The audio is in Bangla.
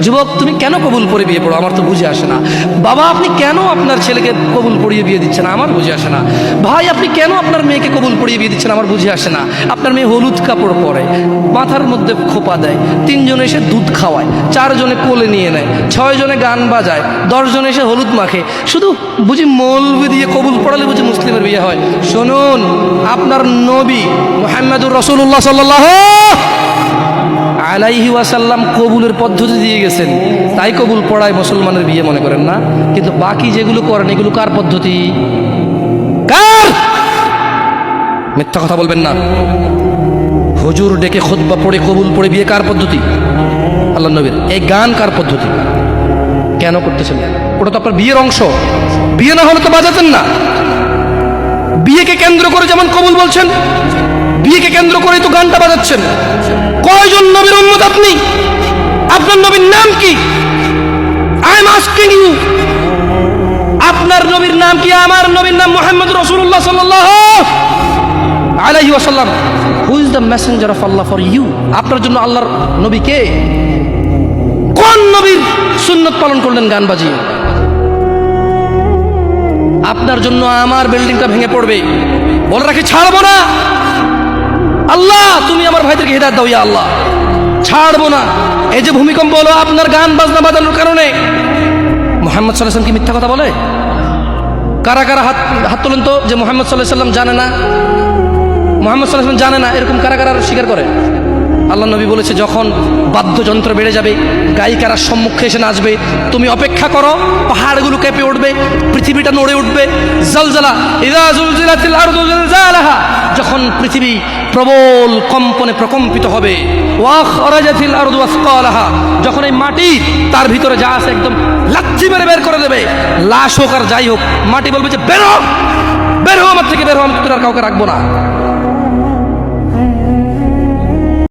যুবক তুমি কেন কবুল পড়ে বিয়ে পড়ো, আমার তো বুঝে আসে না। বাবা আপনি কেন আপনার ছেলেকে কবুল পড়িয়ে বিয়ে দিচ্ছেন, আমার বুঝে আসে না। ভাই আপনি কেন আপনার মেয়েকে কবুল পড়িয়ে বিয়ে দিচ্ছেন, আমার বুঝে আসে না। আপনার মেয়ে হলুদ কাপড় পরে, মাথার মধ্যে খোপা দেয়, 3 জন এসে দুধ খাওয়ায়, 4 জনে কোলে নিয়ে নেয়, 6 জনে গান বাজায়, 10 জন এসে হলুদ মাখে, শুধু বুঝি মৌলবি দিয়ে কবুল পড়ালে বুঝি মুসলিমের বিয়ে হয়। শুনুন, আপনার নবী মুহাম্মদুর রাসূলুল্লাহ সাল্লাল্লাহু আলাইহি ওয়াসাল্লাম কবুলের পদ্ধতি দিয়ে গেছেন, তাই কবুল পড়ায় মুসলমানের বিয়ে মনে করেন না। কিন্তু বাকি যেগুলো করেন এগুলো কার পদ্ধতি? কার? মিথ্যা কথা বলবেন না। হুজুর ডেকে খুতবা পড়ে কবুল পড়ে বিয়ে কার পদ্ধতি? আল্লাহ নবীর। এই গান কার পদ্ধতি? কেন করতেছেন? ওটা তো আপনার বিয়ের অংশ, বিয়ে না হলে তো বাজাতেন না। বিয়েকে কেন্দ্র করে যেমন কবুল বলছেন, বিয়েকে কেন্দ্র করেই তো গানটা বাজাচ্ছেন। কয়জন নবীর উম্মত আপনি? আপনার নবীর নাম কি? আই এম আস্কিং ইউ, আপনার নবীর নাম কি? আমার নবীর নাম মুহাম্মদ রাসূলুল্লাহ সাল্লাল্লাহু আলাইহি ওয়াসাল্লাম। Who is the messenger of Allah for you? আপনার জন্য আল্লাহর নবী কে? কোন নবীর সুন্নত পালন করলেন গান বাজিয়ে? আপনার জন্য আমার বিল্ডিংটা ভেঙে পড়বে, বলে রাখি ছাড়বো না। আল্লাহ তুমি আমার ভাইদেরকে হিদায়াত দাও, ইয়া আল্লাহ, ছাড়বো না। এই যে ভূমিকম্প হলো আপনার গান বাজনা বাজানোর কারণে। মুহাম্মদ সাল্লাল্লাহু আলাইহি ওয়াসাল্লাম কি মিথ্যা কথা বলে? কারা কারা হাত তোলেন তো যে মুহাম্মদ সাল্লাল্লাহু আলাইহি ওয়াসাল্লাম জানে না, মুহাম্মদ সাল্লাল্লাহু আলাইহি ওয়াসাল্লাম জানে না, এরকম কারা কারা স্বীকার করে? আল্লাহ নবী বলেছে যখন বাদ্যযন্ত্র বেড়ে যাবে, গায়িকারা সম্মুখে এসে নাচবে, তুমি অপেক্ষা করো, পাহাড়গুলো কেঁপে উঠবে, পৃথিবীটা নড়ে উঠবে। জালজালা ইযা জুলজিলাতিল আরদু জিলজালাহা, যখন পৃথিবী প্রবল কম্পনে প্রকম্পিত হবে। ওয়া খরাজাতিল আরদু আসকালাহা, যখন এই মাটি তার ভিতরে যা আছে একদম লাথি মেরে বের করে দেবে, লাশ হোক আর যাই হোক, মাটি বলবে যে বের হও, বের হও আমার থেকে, বের হও, আমি তোর আর কাউকে রাখবো না।